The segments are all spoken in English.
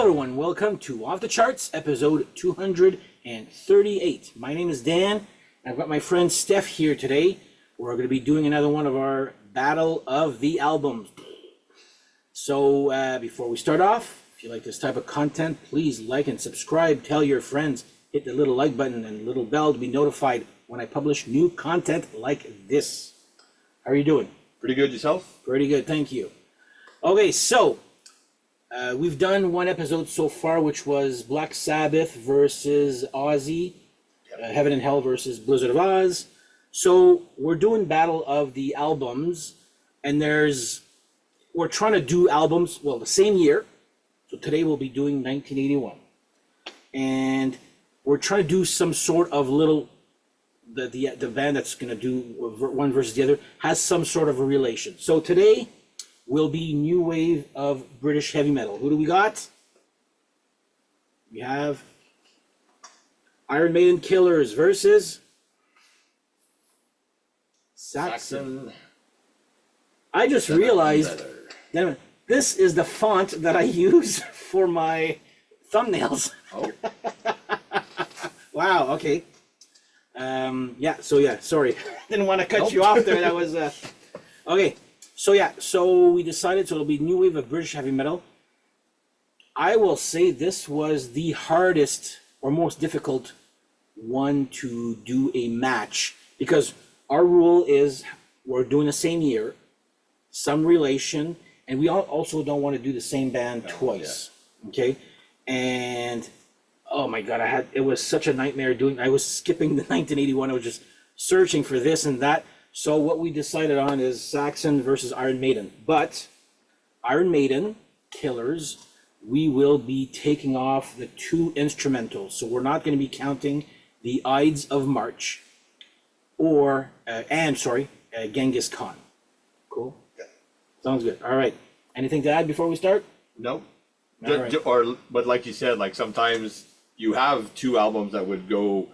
Hello everyone, welcome to Off the Charts, episode 238. My name is Dan, and I've got my friend Steph here today. We're going to be doing another one of our Battle of the Albums. So before we start off, if you like this type of content, please like and subscribe, tell your friends, hit the little like button and little bell to be notified when I publish new content like this. How are you doing? Pretty good, yourself? Pretty good, thank you. Okay, so we've done one episode so far, which was Black Sabbath versus Ozzy, Heaven and Hell versus Blizzard of Oz. So we're doing Battle of the Albums, and we're trying to do albums, well, the same year. So today we'll be doing 1981. And we're trying to do some sort of little, the band that's going to do one versus the other has some sort of a relation. So today will be new wave of British heavy metal. Who do we got? We have Iron Maiden Killers versus Saxon. I just realized that this is the font that I use for my thumbnails. Oh. Wow, okay. Sorry. Didn't want to cut you off there. That was, okay. So we decided, so it'll be new wave of British heavy metal. I will say this was the hardest or most difficult one to do a match, because our rule is we're doing the same year, some relation, and we also don't want to do the same band twice. Yeah. Okay? And oh my God, it was such a nightmare I was skipping the 1981. I was just searching for this and that. So what we decided on is Saxon versus Iron Maiden. But Iron Maiden, Killers, we will be taking off the two instrumentals. So we're not going to be counting the Ides of March Genghis Khan. Cool? Yeah. Sounds good. All right. Anything to add before we start? Nope. Right. But like you said, like sometimes you have two albums that would go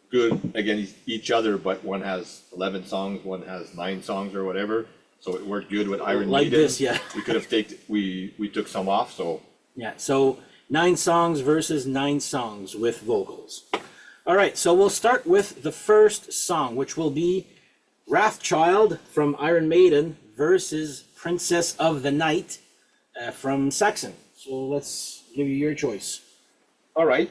good against each other, but one has 11 songs, one has 9 songs or whatever. So it worked good with Iron Maiden. Like this, yeah. We could have we took some off, so. Yeah, so 9 songs versus 9 songs with vocals. All right, so we'll start with the first song, which will be Wrathchild from Iron Maiden versus Princess of the Night from Saxon. So let's give you your choice. All right.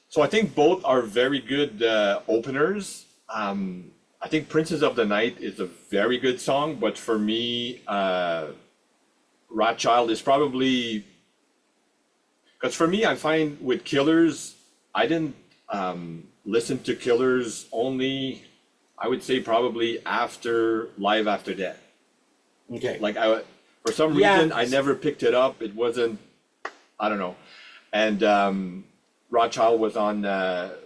So I think both are very good openers. I think Princess of the Night is a very good song, but for me, Wrathchild is probably, because for me, I find with Killers, I didn't listen to Killers only, I would say probably after Live After Death. Okay. Like for some reason, I never picked it up. It wasn't, I don't know. And Wrathchild was on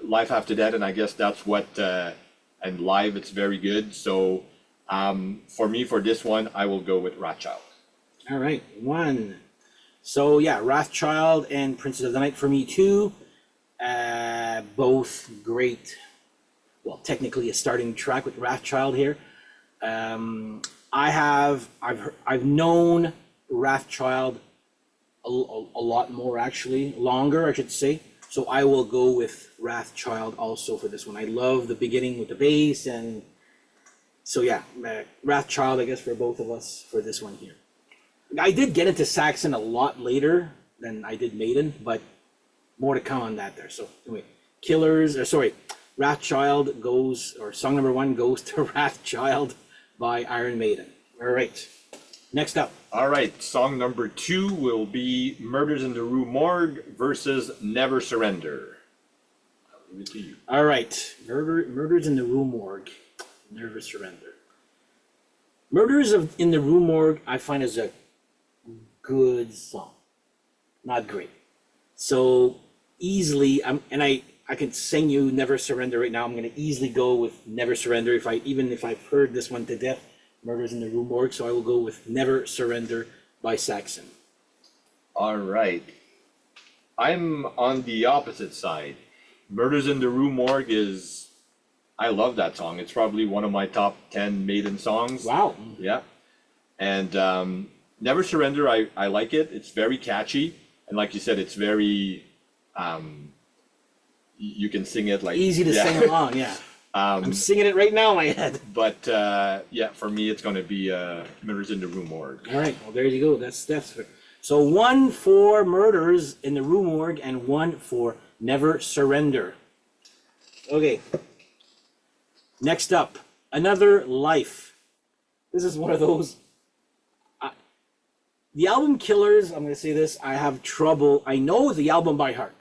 Life After Death, and I guess that's what, and live it's very good. So for me, for this one, I will go with Wrathchild. All right, 1. So yeah, Wrathchild and Princess of the Night for me too. Both great. Well, technically a starting track with Wrathchild here. I've known Wrathchild a lot more, actually, longer, I should say. So I will go with Wrathchild also for this one. I love the beginning with the bass, and so yeah, Wrathchild, I guess, for both of us for this one here. I did get into Saxon a lot later than I did Maiden, but more to come on that there. So anyway, Wrathchild goes, or song number 1 goes to Wrathchild by Iron Maiden. All right. Next up. All right, song number 2 will be Murders in the Rue Morgue versus Never Surrender. I'll leave it to you. All right, Murders in the Rue Morgue, Never Surrender. Murders in the Rue Morgue, I find is a good song. Not great. So easily, I can sing you Never Surrender right now. I'm going to easily go with Never Surrender even if I've heard this one to death. Murders in the Rue Morgue, so I will go with Never Surrender by Saxon. All right. I'm on the opposite side. Murders in the Rue Morgue I love that song. It's probably one of my top 10 Maiden songs. Wow. Yeah. And Never Surrender, I like it. It's very catchy. And like you said, it's very, you can sing it like... Easy to sing along, yeah. I'm singing it right now in my head. But yeah, for me, it's going to be Murders in the Rue Morgue. All right, well, there you go. That's fair. So 1 for Murders in the Rue Morgue and 1 for Never Surrender. Okay. Next up, Another Life. This is one of those... the album Killers, I'm going to say this, I have trouble... I know the album by heart.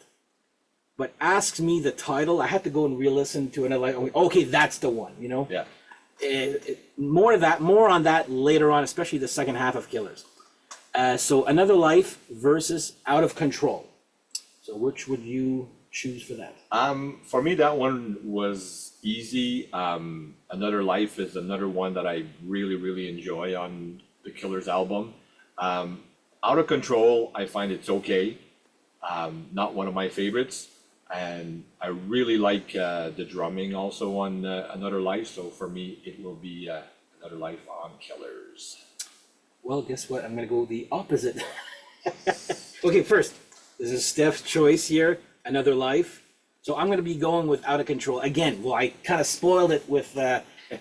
But asks me the title, I have to go and re-listen to it. And I'm like, okay, that's the one, you know? Yeah. More on that later on, especially the second half of Killers. So Another Life versus Out of Control. So which would you choose for that? For me, that one was easy. Another Life is another one that I really, really enjoy on the Killers album. Out of Control, I find it's okay. Not one of my favorites. And I really like the drumming also on Another Life. So for me, it will be Another Life on Killers. Well, guess what? I'm going to go the opposite. Okay, first, this is Steph's choice here, Another Life. So I'm going to be going with Out of Control. Again, well, I kind of spoiled it with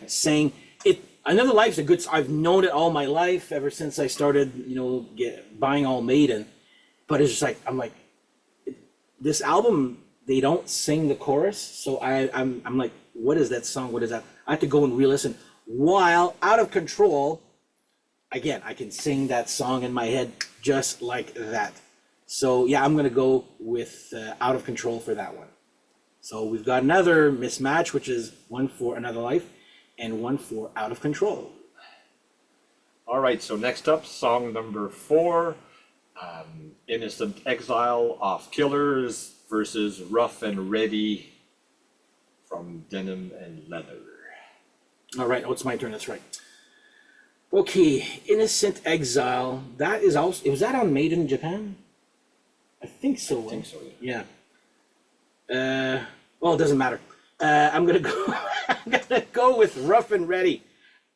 saying it. Another Life's a good... I've known it all my life, ever since I started, buying all Maiden. But it's just like, I'm like, this album... They don't sing the chorus, so I'm like, what is that song? What is that? I have to go and re-listen. While Out of Control, again, I can sing that song in my head just like that. So yeah, I'm gonna go with Out of Control for that one. So we've got another mismatch, which is 1 for Another Life and 1 for Out of Control. All right, so next up, song number 4, Innocent Exile off Killers versus Rough and Ready from Denim and Leather. All right, oh, it's my turn, that's right. Okay, Innocent Exile, that is also... Was that on Maiden Japan? I think so. I think so, yeah. Well, it doesn't matter. I'm gonna go. I'm gonna go with Rough and Ready.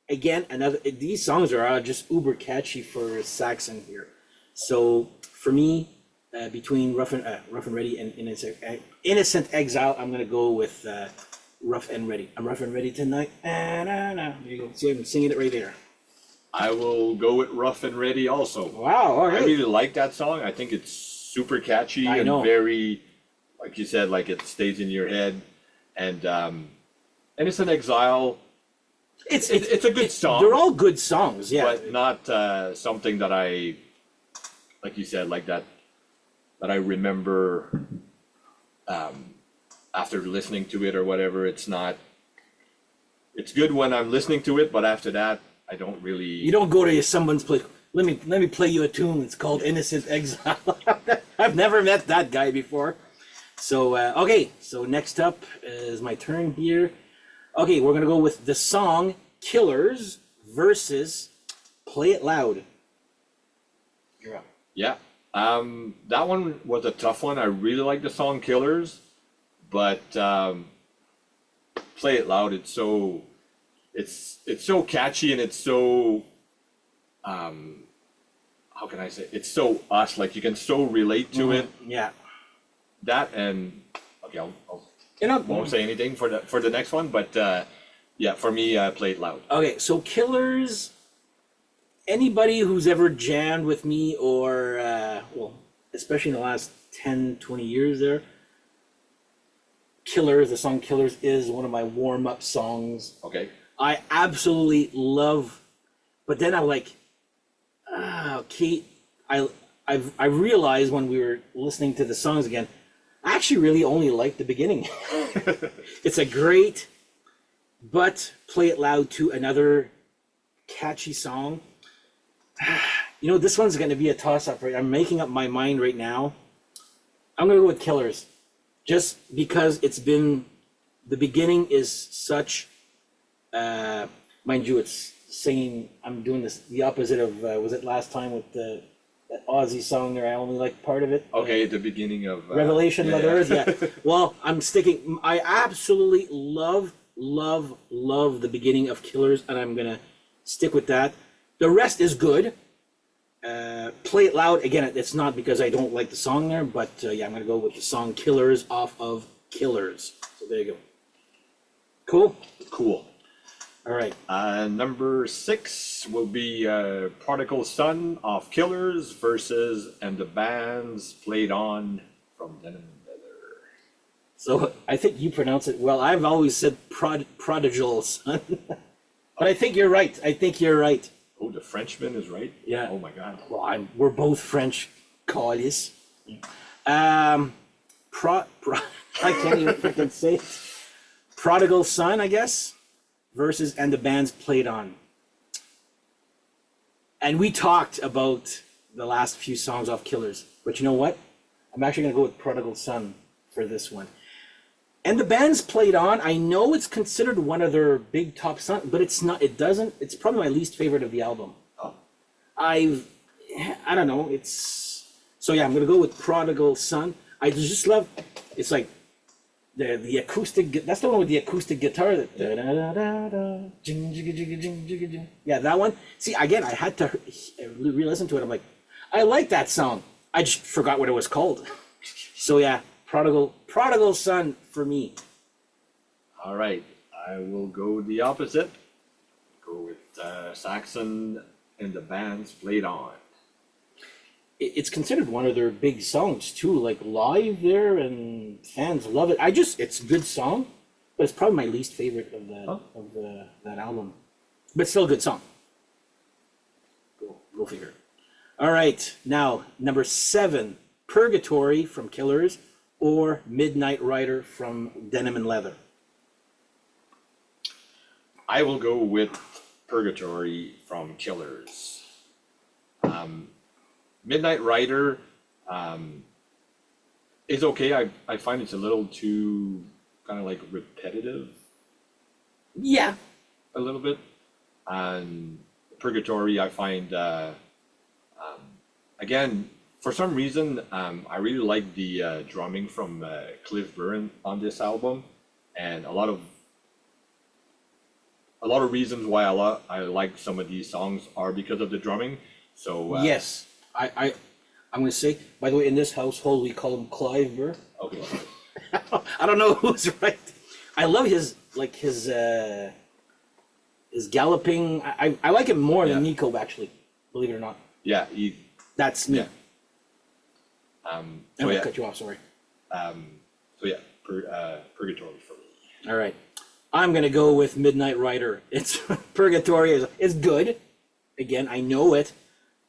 Again, these songs are just uber catchy for Saxon here. So for me, between Rough and Ready and Innocent Exile, I'm gonna go with Rough and Ready. I'm rough and ready tonight. There you go. See, I'm singing it right there. I will go with Rough and Ready also. Wow, all right. I really like that song. I think it's super catchy and very, like you said, like it stays in your head. And Innocent Exile, it's a good song. They're all good songs, yeah. But not something that I, like you said, like that I remember after listening to it or whatever. It's not, it's good when I'm listening to it, but after that, I don't really... You don't go to someone's place, let me play you a tune, it's called Innocent Exile. I've never met that guy before. So, okay, so next up is my turn here. Okay, we're gonna go with the song Killers versus Play It Loud. You're up. Yeah, that one was a tough one. I really like the song Killers, but Play It Loud, it's so catchy and it's so, how can I say, it's so us, like you can so relate to it. Yeah. That and, okay, I won't say anything for the next one, but yeah, for me, Play It Loud. Okay, so Killers, anybody who's ever jammed with me or, well, especially in the last 10, 20 years there, Killers, the song Killers is one of my warm-up songs. Okay. I absolutely love, but then I'm like, okay, I realized when we were listening to the songs again, I actually really only like the beginning. It's a great, but Play It Loud to another catchy song. You know, this one's going to be a toss-up, right? I'm making up my mind right now. I'm going to go with Killers, just because it's been, the beginning is such, mind you, it's singing, I'm doing this, the opposite of, was it last time with that Aussie song there, I only like part of it. Okay, the beginning of... Revelation, Mother Earth, yeah. Well, I'm sticking, I absolutely love the beginning of Killers, and I'm going to stick with that. The rest is good, Play It Loud. Again, it's not because I don't like the song there, but yeah, I'm going to go with the song Killers off of Killers. So there you go. Cool? Cool. All right. Number 6 will be Prodigal Son of Killers versus And the Bands Played On from Denim and Leather. So I think you pronounce it well. I've always said prodigal son. But I think you're right. I think you're right. Oh, the Frenchman is right? Yeah. Oh my God. Well, we're both French collies. I can't even freaking say it. Prodigal Son, I guess, versus And the Bands Played On. And we talked about the last few songs off Killers, but you know what? I'm actually going to go with Prodigal Son for this one. And the Bands Played On, I know it's considered one of their big top songs, but it's not, it's probably my least favorite of the album. Oh. I don't know, so yeah, I'm going to go with Prodigal Son. I just love, it's like, the acoustic, that's the one with the acoustic guitar. Yeah, that one. See, again, I had to re-listen to it. I'm like, I like that song. I just forgot what it was called. So yeah, Prodigal Son for me. All right. I will go the opposite. Go with Saxon and the Bands Played On. It's considered one of their big songs too, like live there, and fans love it. It's a good song, but it's probably my least favorite of that album. But still a good song. Go figure. All right, now number 7, Purgatory from Killers or Midnight Rider from Denim and Leather. I will go with Purgatory from Killers. Midnight Rider is okay. I find it's a little too kind of like repetitive. Yeah. A little bit. And Purgatory, I find, again, for some reason, I really like the drumming from Cliff Burr on this album, and a lot of reasons why I like some of these songs are because of the drumming. So yes. I'm going to say, by the way, in this household, we call him Clive Burr. Okay. I don't know who's right. I love his galloping. I like him more than Nico, actually, believe it or not. Yeah. That's me. Yeah. I'm going to cut you off, sorry. Purgatory for me. All right. I'm going to go with Midnight Rider. It's Purgatory is good. Again, I know it,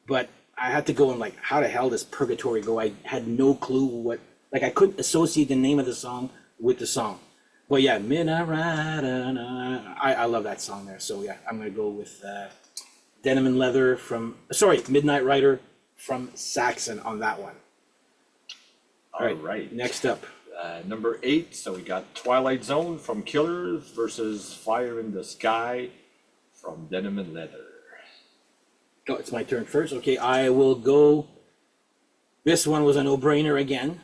but I had to go and like, how the hell does Purgatory go? I had no clue I couldn't associate the name of the song with the song. But yeah, Midnight Rider, I love that song there. So yeah, I'm going to go with Denim and Leather Midnight Rider from Saxon on that one. All right. Next up. Number 8, so we got Twilight Zone from Killers versus Fire in the Sky from Denim and Leather. Oh, it's my turn first. Okay, I will go. This one was a no-brainer again.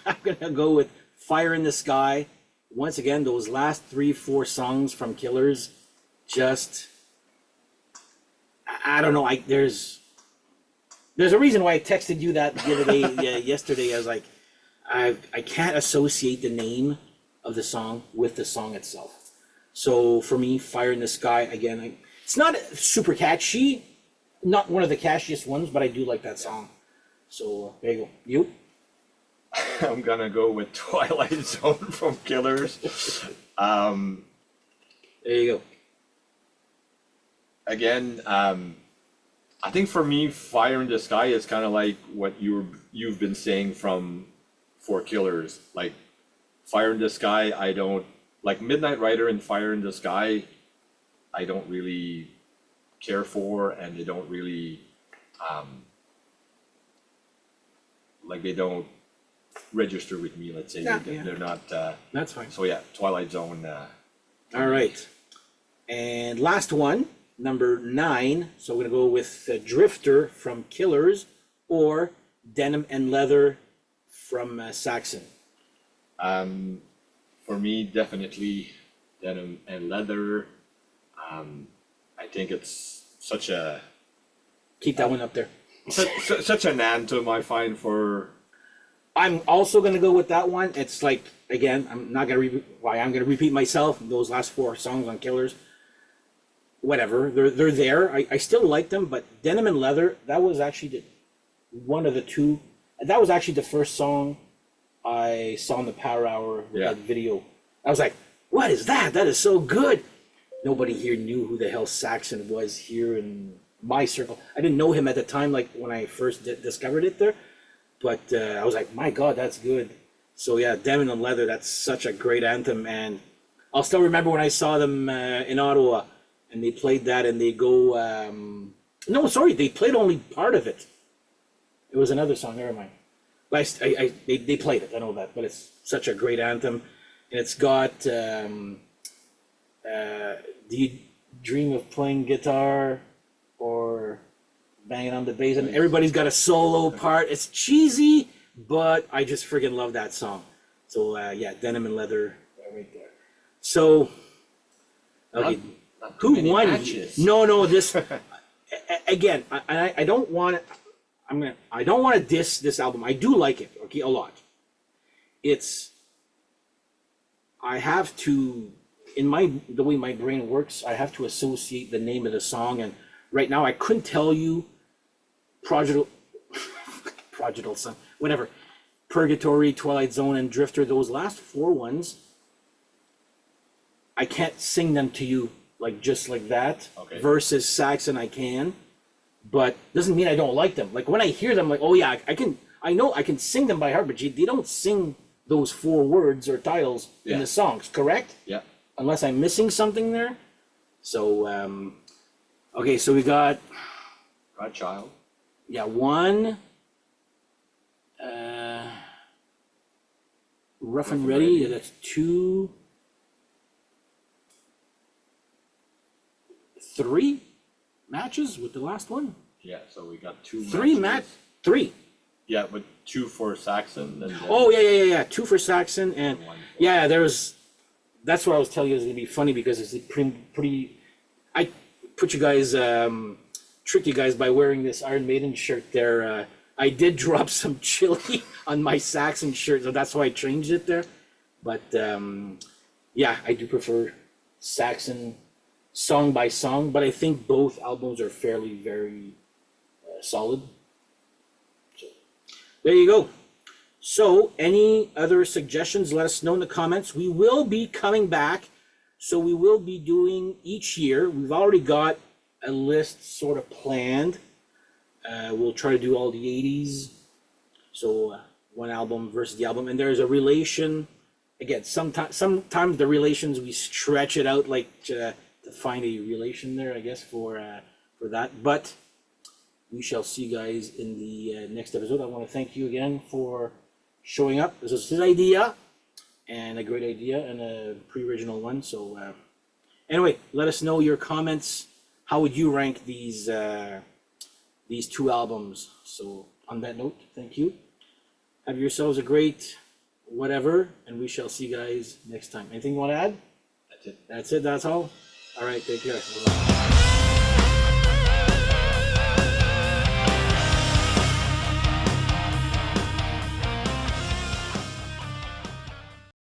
I'm going to go with Fire in the Sky. Once again, those last 3-4 songs from Killers, just, I don't know. There's a reason why I texted you that the other day, yesterday. I was like, I can't associate the name of the song with the song itself. So for me, Fire in the Sky, again, it's not super catchy. Not one of the catchiest ones, but I do like that song. So there you go. You? I'm gonna go with Twilight Zone from Killers. There you go. Again, I think for me, Fire in the Sky is kind of like what you've been saying for Killers. Like Fire in the Sky, I don't like Midnight Rider and Fire in the Sky. I don't really care for, and they don't really they don't register with me, let's say. They're not that's fine. So yeah, Twilight Zone. All right, and last one, number 9. So we're gonna go with Drifter from Killers or Denim and Leather from Saxon. For me, definitely Denim and Leather. I think it's such a keep that one up there. Such an anthem, I find, for. I'm also gonna go with that one. It's like, again, I'm not gonna I'm gonna repeat myself. Those last 4 songs on Killers, whatever, they're there. I still like them, but Denim and Leather, that was actually one of the two. That was actually the first song I saw in the Power Hour with that video. I was like, what is that? That is so good. Nobody here knew who the hell Saxon was here in my circle. I didn't know him at the time, like when I first discovered it there. But I was like, my God, that's good. So yeah, Denim and Leather, that's such a great anthem. And I'll still remember when I saw them in Ottawa, and they played that, and they go, no, sorry, they played only part of it. It was another song, never mind. But they played it, I know that, but it's such a great anthem. And it's got, do you dream of playing guitar or banging on the bass? And everybody's got a solo part. It's cheesy, but I just friggin' love that song. So yeah, Denim and Leather right there. So, okay, who won? Matches. No, this, again, I don't want to, I don't want to diss this album. I do like it, okay, a lot. I have to, the way my brain works, I have to associate the name of the song, and right now I couldn't tell you Prodigal Son, whatever, Purgatory, Twilight Zone, and Drifter, those last 4 ones, I can't sing them to you like just like that. Okay. Versus Saxon, I can, but doesn't mean I don't like them. Like when I hear them, like, oh yeah, I know I can sing them by heart, but they don't sing those 4 words or titles in the songs, correct? Yeah. Unless I'm missing something there. So, okay, so we got Godchild. Yeah, 1. Rough and Ready. Yeah, that's 2. 3 matches with the last one. Yeah, so we got 2 matches. 3. Yeah, but 2 for Saxon. And oh yeah. 2 for Saxon, and yeah, there was. That's what I was telling you. It's gonna be funny because it's pretty. I put you guys, tricked you guys by wearing this Iron Maiden shirt there. I did drop some chili on my Saxon shirt, so that's why I changed it there. But yeah, I do prefer Saxon song by song, but I think both albums are fairly very solid. So there you go. So any other suggestions, let us know in the comments. We will be coming back, so we will be doing each year. We've already got a list sort of planned. We'll try to do all the 80s, so one album versus the album, and there's a relation. Again, sometimes the relations, we stretch it out like to find a relation there, I guess, for that. But we shall see you guys in the next episode. I want to thank you again for showing up. This was his idea, and a great idea, and a pre-original one. So anyway, let us know your comments. How would you rank these 2 albums? So on that note, thank you. Have yourselves a great whatever, and we shall see you guys next time. Anything you want to add? That's it. That's it. That's all. All right. Take care. Bye-bye.